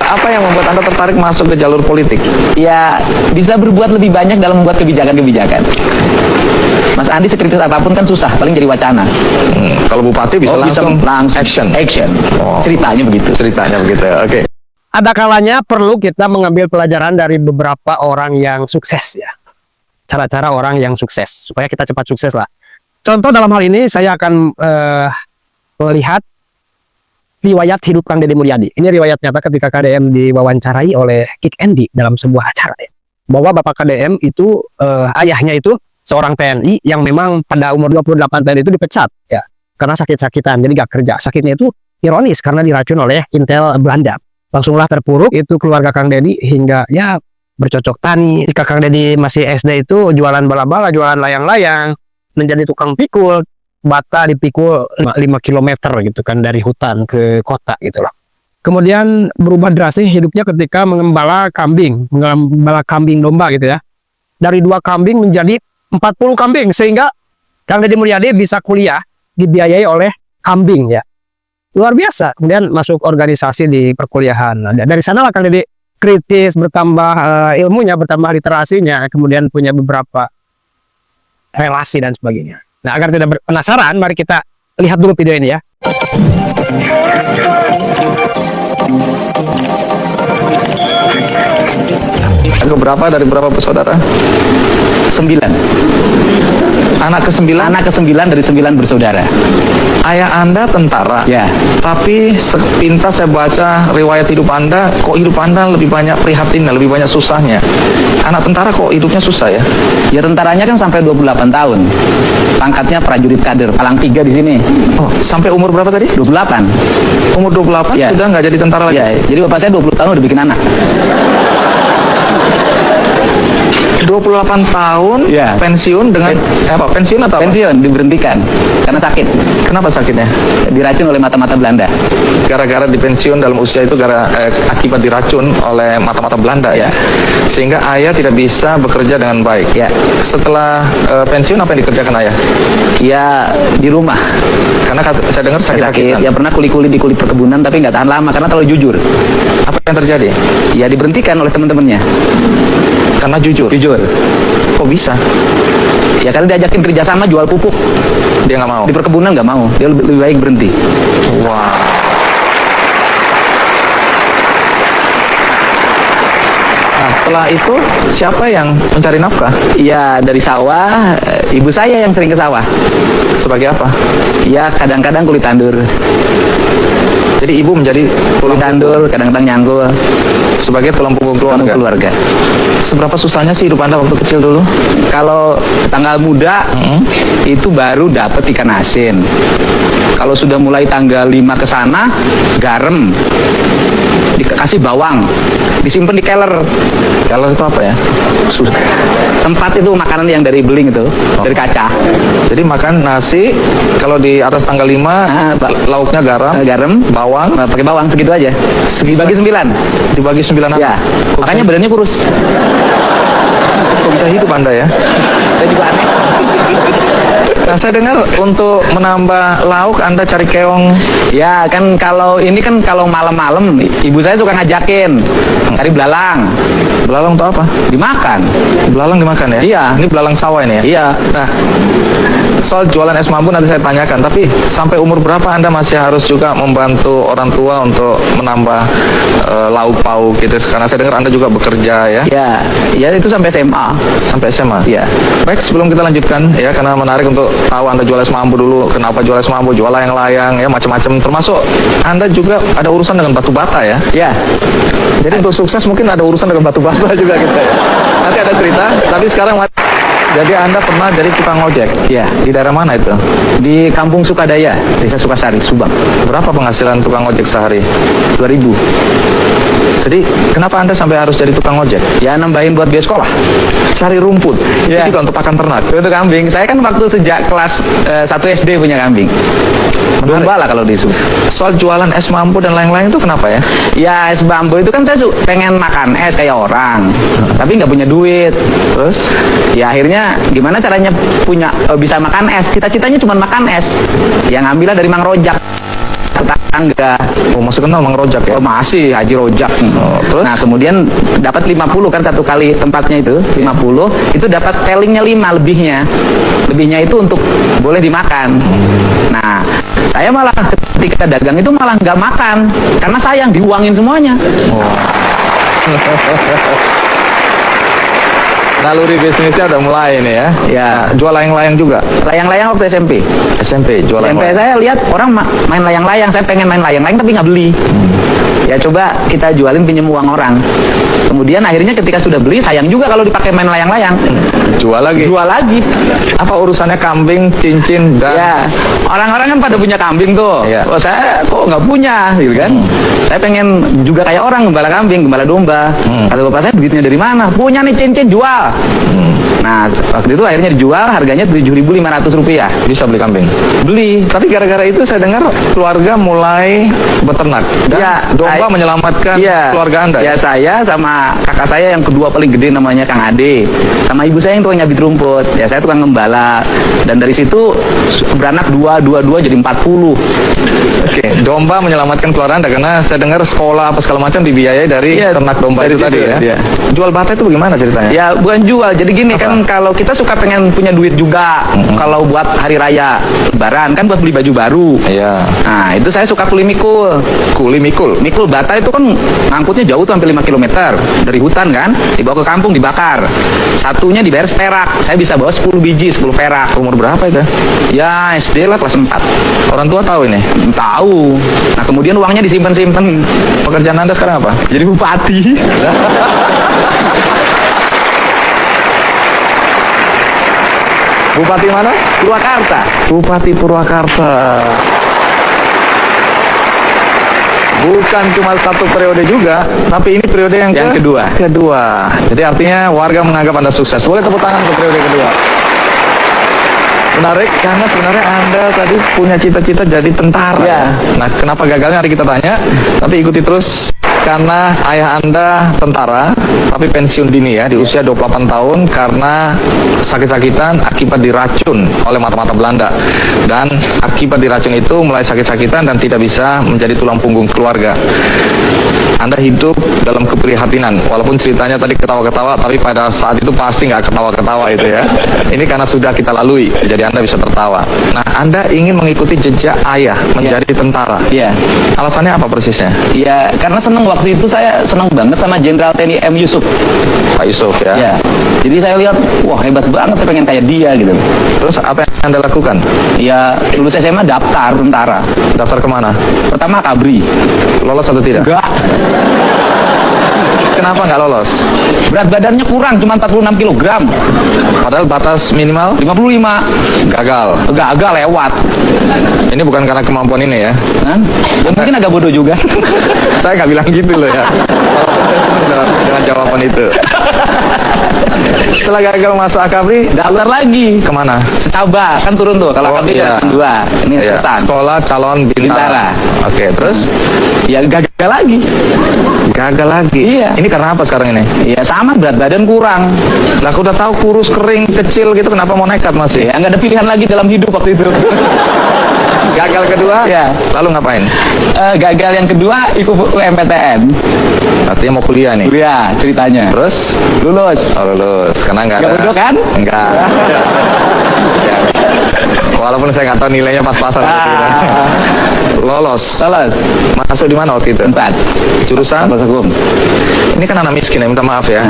Apa yang membuat Anda tertarik masuk ke jalur politik? Ya, bisa berbuat lebih banyak dalam membuat kebijakan-kebijakan. Mas Andi sekritis apapun kan susah, paling jadi wacana. Kalau bupati bisa langsung action. Ceritanya begitu. Ceritanya begitu. Oke. Ada kalanya perlu kita mengambil pelajaran dari beberapa orang yang sukses ya. Cara-cara orang yang sukses supaya kita cepat sukses lah. Contoh dalam hal ini saya akan melihat riwayat hidup Kang Deddy Mulyadi. Ini riwayat nyata ketika KDM diwawancarai oleh Kick Andy dalam sebuah acara ya. Bahwa Bapak KDM itu ayahnya itu seorang TNI yang memang pada umur 28 tahun itu dipecat ya karena sakit-sakitan, jadi gak kerja. Sakitnya itu ironis karena diracun oleh Intel Belanda. Langsunglah terpuruk itu keluarga Kang Deddy hingga ya bercocok tani. Ketika Kang Deddy masih SD itu jualan bala-bala, jualan layang-layang, menjadi tukang pikul, bata dipikul 5 km gitu kan dari hutan ke kota gitu loh. Kemudian berubah drastis hidupnya ketika mengembala kambing domba gitu ya. Dari 2 kambing menjadi 40 kambing sehingga Kang Deddy Mulyadi bisa kuliah dibiayai oleh kambing ya. Luar biasa. Kemudian masuk organisasi di perkuliahan. Nah, dari sanalah Kang Deddy kritis, bertambah ilmunya, bertambah literasinya, kemudian punya beberapa relasi dan sebagainya. Nah, agar tidak penasaran, mari kita lihat dulu video ini ya. Berapa dari berapa bersaudara? 9. Anak ke-9? Anak ke-9 dari 9 bersaudara. Ayah Anda tentara? Ya. Tapi sepintas saya baca riwayat hidup Anda, kok hidup Anda lebih banyak prihatinnya, lebih banyak susahnya. Anak tentara kok hidupnya susah ya? Ya tentaranya kan sampai 28 tahun. Pangkatnya prajurit kader, palang 3 di sini. Oh, sampai umur berapa tadi? 28. Umur 28 ya. Sudah nggak jadi tentara lagi? Ya, jadi bapak saya 20 tahun udah bikin anak. 28 tahun ya. Pensiun dengan pensiun atau pensiun apa? Diberhentikan karena sakit. Kenapa sakitnya? Diracun oleh mata-mata Belanda. Gara-gara dipensiun dalam usia itu akibat diracun oleh mata-mata Belanda ya. Sehingga ayah tidak bisa bekerja dengan baik. Ya. Setelah pensiun apa yang dikerjakan ayah? Ya di rumah. Karena saya dengar sakit. Ya pernah kuli-kuli di kulit perkebunan tapi nggak tahan lama karena terlalu jujur. Apa yang terjadi? Ya diberhentikan oleh teman-temannya. Karena jujur. Kok bisa? Ya kali diajakin kerjasama jual pupuk, dia nggak mau. Di perkebunan nggak mau. Dia lebih baik berhenti. Wah. Nah setelah itu siapa yang mencari nafkah? Ya dari sawah. Ibu saya yang sering ke sawah. Sebagai apa? Ya kadang-kadang kulit tandur. Jadi ibu menjadi tulang tandur, kadang-kadang nyanggul sebagai tulang punggung keluarga. Seberapa susahnya sih hidup Anda waktu kecil dulu? Kalau tanggal muda itu baru dapat ikan asin. Kalau sudah mulai tanggal 5 ke sana, garam, dikasih bawang, disimpan di keler. Keler itu apa ya? Tempat itu makanan yang dari beling itu, dari kaca. Jadi makan nasi, kalau di atas tanggal 5, lauknya garam, bawang, pakai bawang segitu aja. Dibagi 9. Dibagi 9 apa? Ya. Makanya badannya kurus. Kok bisa hidup Anda ya? Saya juga aneh. Nah saya dengar untuk menambah lauk Anda cari keong. Ya kan kalau ini kan kalau malam-malam ibu saya suka ngajakin cari belalang. Belalang untuk apa? Dimakan. Belalang dimakan ya? Iya. Ini belalang sawah ini ya? Iya. Nah soal jualan es mambu nanti saya tanyakan. Tapi sampai umur berapa Anda masih harus juga membantu orang tua untuk menambah lauk pauk gitu? Karena saya dengar Anda juga bekerja ya? Ya itu sampai SMA. Sampai SMA? Iya. Baik sebelum kita lanjutkan ya karena menarik untuk tahu Anda jual es mambu dulu, kenapa jual es mambu, jual layang-layang ya macam-macam, termasuk Anda juga ada urusan dengan batu bata ya? Iya. Jadi untuk sukses mungkin ada urusan dengan batu bata juga gitu ya. Nanti ada cerita, tapi sekarang jadi Anda pernah jadi tukang ojek? Iya. Di daerah mana itu? Di Kampung Sukadaya, Desa Sukasari, Subang. Berapa penghasilan tukang ojek sehari? 2.000. Jadi kenapa Anda sampai harus jadi tukang ojek? Ya nambahin buat biaya sekolah. Cari rumput. Ya. Itu juga untuk pakan ternak. Untuk kambing. Saya kan waktu sejak kelas 1 SD punya kambing. Domba lah kalau di Subang. Soal jualan es mambu dan lain-lain itu kenapa ya? Ya es bambu itu kan saya pengen makan es kayak orang, tapi nggak punya duit. Terus? Ya akhirnya gimana caranya bisa makan es? Cita-citanya cuma makan es. Yang ngambilnya dari Mang Rojak. tetangga. Oh, masih kenal Mang Rojak ya? Oh, masih Haji Rojak. Oh, terus? Nah, kemudian dapat 50 kan satu kali tempatnya itu, 50, itu dapat tellingnya 5 lebihnya. Lebihnya itu untuk boleh dimakan. Nah, saya malah ketika dagang itu malah nggak makan karena sayang diuangin semuanya. Oh. Naluri bisnisnya udah mulai nih ya. Ya. Nah, jual layang-layang juga. Layang-layang waktu SMP. SMP jual SMP layang-layang. saya lihat orang main layang-layang, saya pengen main layang-layang tapi nggak beli. Ya coba kita jualin, pinjem uang orang. Kemudian akhirnya ketika sudah beli, sayang juga kalau dipakai main layang-layang. Jual lagi. Jual lagi. Apa urusannya kambing, cincin dan Ya, orang-orang kan pada punya kambing tuh. Iya. Oh, saya kok nggak punya, gitu kan? Saya pengen juga kayak orang gembala kambing, gembala domba. Kata bapak saya, duitnya dari mana? Punya nih cincin, jual. Nah, waktu itu akhirnya dijual, harganya Rp7.500. bisa beli kambing. Beli. Tapi gara-gara itu saya dengar keluarga mulai beternak dan Ya, domba menyelamatkan Iya. keluarga Anda. Ya, saya sama kakak saya yang kedua paling gede namanya Kang Ade, sama ibu saya yang tukang nyabit rumput. Ya, saya tukang gembala. Dan dari situ beranak 2 jadi 40. Oke, domba menyelamatkan keluarga Anda karena saya dengar sekolah apa segala macam dibiayai dari Iya, ternak domba dari itu tadi situ, ya. iya. Jual bata itu bagaimana ceritanya? Ya, bukan jual. Jadi gini Apa? kan, kalau kita suka pengen punya duit juga, kalau buat hari raya Lebaran kan buat beli baju baru. Iya. Nah, itu saya suka kuli mikul. Kuli mikul. Mikul bata itu kan ngangkutnya jauh tuh hampir 5 km dari hutan kan, dibawa ke kampung dibakar. Satunya dibayar seperak. Saya bisa bawa 10 biji, 10 perak. Umur berapa itu? Ya, SD lah kelas 4. Orang tua tahu ini. Tahu. Nah, kemudian uangnya disimpan-simpan. Pekerjaan Anda sekarang apa? Jadi bupati. Bupati mana? Purwakarta. Bupati Purwakarta. Bukan cuma satu periode juga, tapi ini periode yang kedua. Kedua. Jadi artinya warga menganggap Anda sukses. Boleh tepuk tangan ke periode kedua. Menarik karena sebenarnya Anda tadi punya cita-cita jadi tentara. Ya. Nah, kenapa gagalnya hari kita tanya, tapi ikuti terus karena ayah Anda tentara, tapi pensiun dini ya di usia 28 tahun karena sakit-sakitan akibat diracun oleh mata-mata Belanda. Dan akibat diracun itu mulai sakit-sakitan dan tidak bisa menjadi tulang punggung keluarga. Anda hidup dalam keprihatinan, walaupun ceritanya tadi ketawa-ketawa, tapi pada saat itu pasti nggak ketawa-ketawa itu ya. Ini karena sudah kita lalui, jadi Anda bisa tertawa. Nah, Anda ingin mengikuti jejak ayah menjadi tentara. Iya. Alasannya apa persisnya? Ya, karena seneng waktu itu, saya seneng banget sama Jenderal TNI M. Yusuf. Pak Yusuf ya. Ya. Jadi saya lihat, wah hebat banget, saya pengen kayak dia gitu. Terus apa yang Anda lakukan? Ya, lulus SMA daftar tentara. Daftar kemana? Pertama Kabri. Lolos atau tidak? Enggak. Kenapa nggak lolos? Berat badannya kurang, cuma 46 kg. Padahal batas minimal 55. gagal. Gagal lewat. Ini bukan karena kemampuan ini ya. Hah? Ya, mungkin agak bodoh juga. Saya nggak bilang gitu loh ya. Walaupun saya senang dengan jawaban itu. Setelah gagal masuk Akabri, Daftar lagi. kemana? Secaba, kan turun tuh. Kalau Oh, Kabri iya. kan 2. Ini Iya, setan. sekolah calon Bintara. bintara. Oke, terus Ya gagal lagi. gagal lagi. Iya. Ini karena apa sekarang ini? Ya sama, berat badan kurang. Lah aku udah tahu kurus, kering, kecil gitu, kenapa mau nekat masih? Ya nggak ada pilihan lagi dalam hidup waktu itu. Gagal kedua, Ya. lalu ngapain? Gagal yang kedua ikut UMPTN. Artinya mau kuliah nih. Kuliah ceritanya. Terus? Lulus. Oh, lulus, karena nggak Nggak ada. bodoh kan? Enggak. Ya. Walaupun saya nggak tahu nilainya pas-pasan. Lolos. Lulus. Masuk di mana waktu itu? 4. Jurusan? Fakultas Hukum. Ini kan anak miskin ya, minta maaf ya.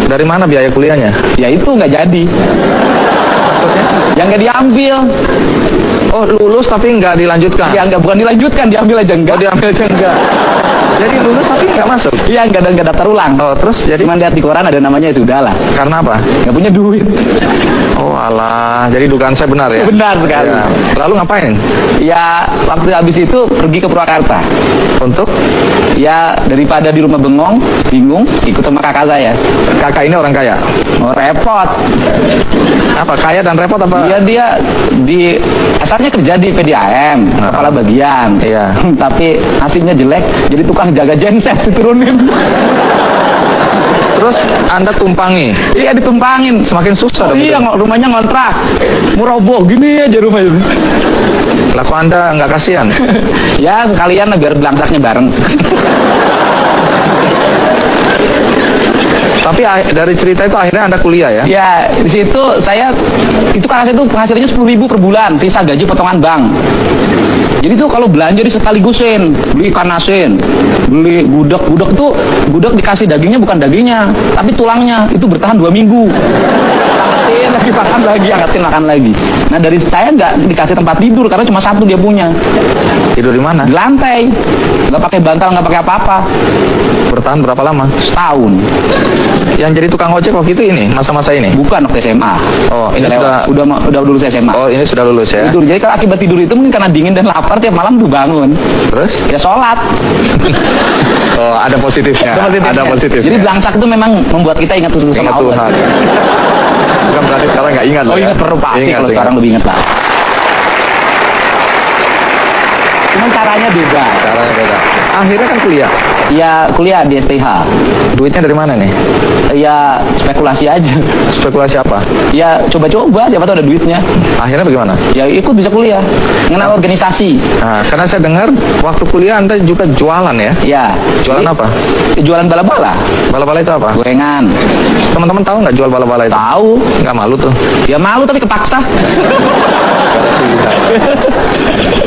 Dari mana biaya kuliahnya? Ya itu nggak jadi. Maksudnya? Yang nggak diambil. Oh, lulus tapi nggak dilanjutkan? Ya nggak, bukan dilanjutkan, diambil aja Oh, enggak. diambil aja enggak. Jadi lulus tapi nggak masuk? Iya nggak daftar ulang. Oh, terus jadi Cuman lihat di koran ada namanya, ya sudah lah. karena apa? Nggak punya duit. Oh alah, jadi dugaan saya benar ya? Benar sekali. Ya. Lalu ngapain? Ya waktu habis itu pergi ke Purwakarta. Untuk? Ya daripada di rumah bengong, bingung, ikut sama kakak saya. Kakak ini orang kaya? Oh, repot. Apa, kaya dan repot apa? Iya, dia di asalnya kerja di PDAM, kepala bagian. Iya. Tapi nasibnya jelek, jadi tukang jaga genset diturunin. Terus Anda tumpangi? Iya, ditumpangin. Semakin susah Oh dong iya, itu. rumahnya ngontrak. Mau roboh gini aja rumah itu. Lah kok Anda nggak kasihan? Ya sekalian lah biar belangsaknya bareng. Tapi dari cerita itu akhirnya Anda kuliah ya? Ya di situ itu karena itu penghasilannya 10.000 per bulan, sisa gaji potongan bank. Jadi tuh kalau belanja disekaligusin, beli ikan asin, beli gudeg itu gudeg dikasih dagingnya bukan dagingnya, tapi tulangnya itu bertahan 2 minggu. Angetin lagi makan lagi, angetin makan lagi. Nah dari saya nggak dikasih tempat tidur karena cuma satu dia punya. Tidur di mana? Di lantai, nggak pakai bantal, nggak pakai apa-apa. Bertahan berapa lama? Setahun. Yang jadi tukang ojek waktu itu ini, masa-masa ini? Bukan waktu SMA. Oh, ini udah lulus SMA. Oh, ini sudah lulus ya? Tidur. Jadi kalau akibat tidur itu mungkin karena dingin dan lapar tiap malam tuh bangun. Terus? Ya sholat. Oh, ada positifnya. Ada positifnya. Jadi belangsak itu memang membuat kita ingat terus sama Ingat Allah. Tuhan. Bukan berarti sekarang nggak ingat Oh loh ya? ingat perlu pasti, kalau sekarang lebih ingat lah. Cuman caranya beda. Caranya beda. Akhirnya kan kuliah. Ya kuliah di STH. Duitnya dari mana nih? Ya spekulasi aja. Spekulasi apa? Ya coba-coba, siapa tahu ada duitnya. Akhirnya bagaimana? Ya ikut bisa kuliah. Mengenal organisasi. Nah, karena saya dengar waktu kuliah Anda juga jualan ya? Ya. Jualan apa? Jualan bala-bala. Bala-bala itu apa? Gorengan. Teman-teman tahu nggak jual bala-bala itu? Tahu. Nggak malu tuh? Ya malu tapi kepaksa.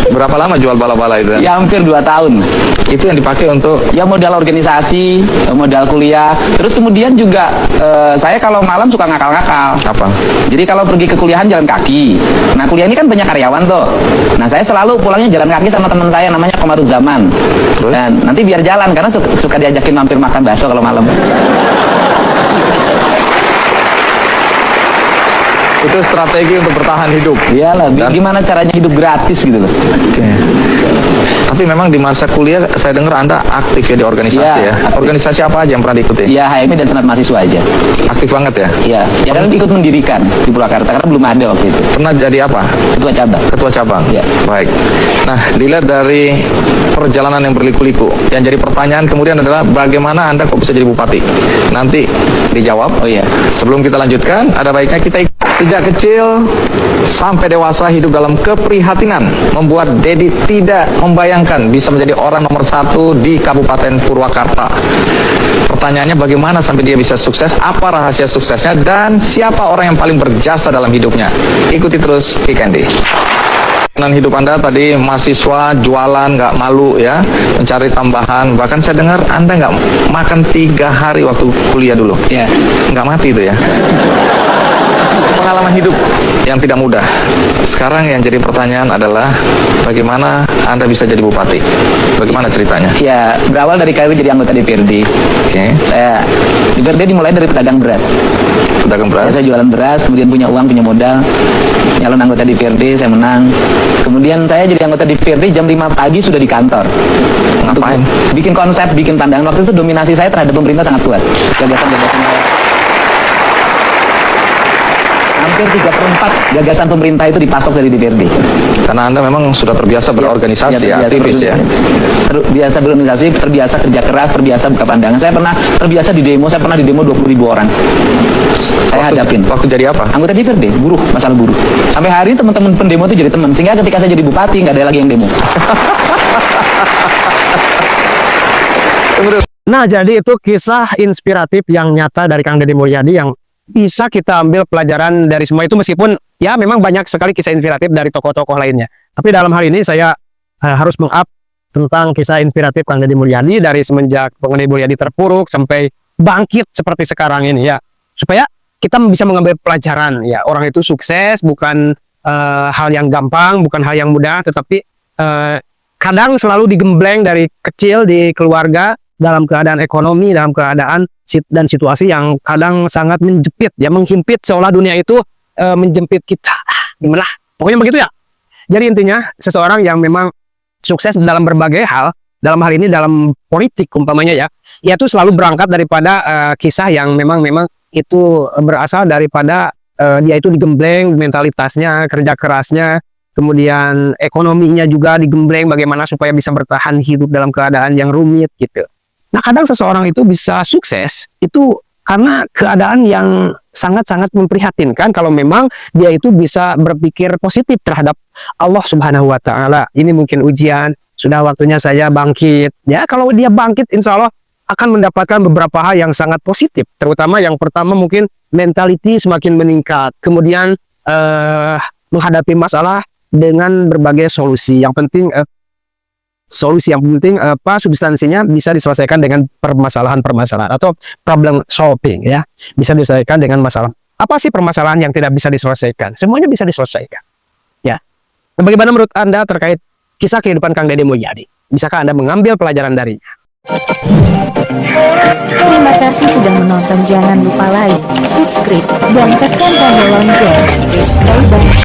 Berapa lama jual bala-bala itu? Ya hampir 2 tahun. Itu yang dipakai untuk Ya modal organisasi, modal kuliah. Terus kemudian juga saya kalau malam suka ngakal-ngakal. apa? Jadi kalau pergi ke kuliahan jalan kaki. Nah kuliah ini kan banyak karyawan tuh. Nah saya selalu pulangnya jalan kaki sama teman saya namanya Komaruzzaman. Terus? Dan nanti biar jalan karena suka diajakin mampir makan bakso kalau malam. Itu strategi untuk bertahan hidup. Iyalah, gimana caranya hidup gratis gitu loh. Oke. Tapi memang di masa kuliah saya dengar Anda aktif ya di organisasi Ya, ya. aktif. Organisasi apa aja yang pernah diikuti? Ya HMI dan Senat Mahasiswa aja. Aktif banget ya. Ya kan ikut mendirikan di Purwakarta karena belum ada waktu itu. Pernah jadi apa? Ketua cabang. Ketua cabang. Ya. Baik. Nah, dilihat dari perjalanan yang berliku-liku, yang jadi pertanyaan kemudian adalah bagaimana Anda kok bisa jadi bupati? Nanti dijawab. Oh iya. Sebelum kita lanjutkan, ada baiknya kita sejak kecil sampai dewasa hidup dalam keprihatinan membuat Dedi tidak membayangkan bisa menjadi orang nomor 1 di Kabupaten Purwakarta. Pertanyaannya bagaimana sampai dia bisa sukses, apa rahasia suksesnya, dan siapa orang yang paling berjasa dalam hidupnya. Ikuti terus Kikendi. Hidup Anda tadi mahasiswa, jualan, nggak malu ya, mencari tambahan. Bahkan saya dengar Anda nggak makan 3 hari waktu kuliah dulu. Ya. Nggak mati itu ya. Pengalaman hidup yang tidak mudah. Sekarang yang jadi pertanyaan adalah bagaimana Anda bisa jadi bupati? Bagaimana ceritanya? Ya berawal dari karir jadi anggota DPRD. Oke. Saya DPRD dimulai dari pedagang beras. Pedagang beras. Saya jualan beras, kemudian punya uang, punya modal. Nyalon anggota DPRD, saya menang. Kemudian saya jadi anggota DPRD jam 5 pagi sudah di kantor. Ngapain? Untuk bikin konsep, bikin pandangan. Waktu itu dominasi saya terhadap pemerintah sangat kuat. Gagasan-gagasan saya. Hampir 3/4 gagasan pemerintah itu dipasok dari DPRD. Karena Anda memang sudah terbiasa berorganisasi ya, aktivis ya. Terbiasa berorganisasi, terbiasa kerja keras, terbiasa buka pandangan. Saya pernah terbiasa di demo, saya pernah di demo 20.000 orang. Saya hadapin. Waktu jadi apa? Anggota DPRD, buruh, masalah buruh. Sampai hari ini teman-teman pendemo itu jadi teman. Sehingga ketika saya jadi bupati, nggak ada lagi yang demo. Nah, jadi itu kisah inspiratif yang nyata dari Kang Deddy Mulyadi yang bisa kita ambil pelajaran dari semua itu, meskipun ya memang banyak sekali kisah inspiratif dari tokoh-tokoh lainnya. Tapi dalam hal ini saya harus meng-up tentang kisah inspiratif Kang Deddy Mulyadi dari semenjak Kang Deddy Mulyadi terpuruk sampai bangkit seperti sekarang ini ya. Supaya kita bisa mengambil pelajaran ya, orang itu sukses bukan hal yang gampang, bukan hal yang mudah, tetapi kadang selalu digembleng dari kecil di keluarga dalam keadaan ekonomi, dalam keadaan dan situasi yang kadang sangat menjepit ya, menghimpit, seolah dunia itu menjepit kita. Gimana? Pokoknya begitu ya. Jadi intinya seseorang yang memang sukses dalam berbagai hal, dalam hal ini dalam politik umpamanya ya, itu selalu berangkat daripada kisah yang memang itu berasal daripada dia itu digembleng mentalitasnya, kerja kerasnya, kemudian ekonominya juga digembleng bagaimana supaya bisa bertahan hidup dalam keadaan yang rumit gitu. Nah, kadang seseorang itu bisa sukses itu karena keadaan yang sangat-sangat memprihatinkan kalau memang dia itu bisa berpikir positif terhadap Allah Subhanahu wa taala. Ini mungkin ujian, sudah waktunya saya bangkit. Ya, kalau dia bangkit insya Allah akan mendapatkan beberapa hal yang sangat positif. Terutama yang pertama mungkin mentality semakin meningkat. Kemudian menghadapi masalah dengan berbagai solusi. Yang penting substansinya bisa diselesaikan dengan permasalahan-permasalahan atau problem solving, ya. Bisa diselesaikan dengan masalah. Apa sih permasalahan yang tidak bisa diselesaikan? Semuanya bisa diselesaikan. Ya. Nah, bagaimana menurut Anda terkait kisah kehidupan Kang Deddy Mulyadi? Bisakah Anda mengambil pelajaran darinya? Terima kasih sudah menonton. Jangan lupa like, subscribe, dan tekan tombol lonceng. Bye-bye.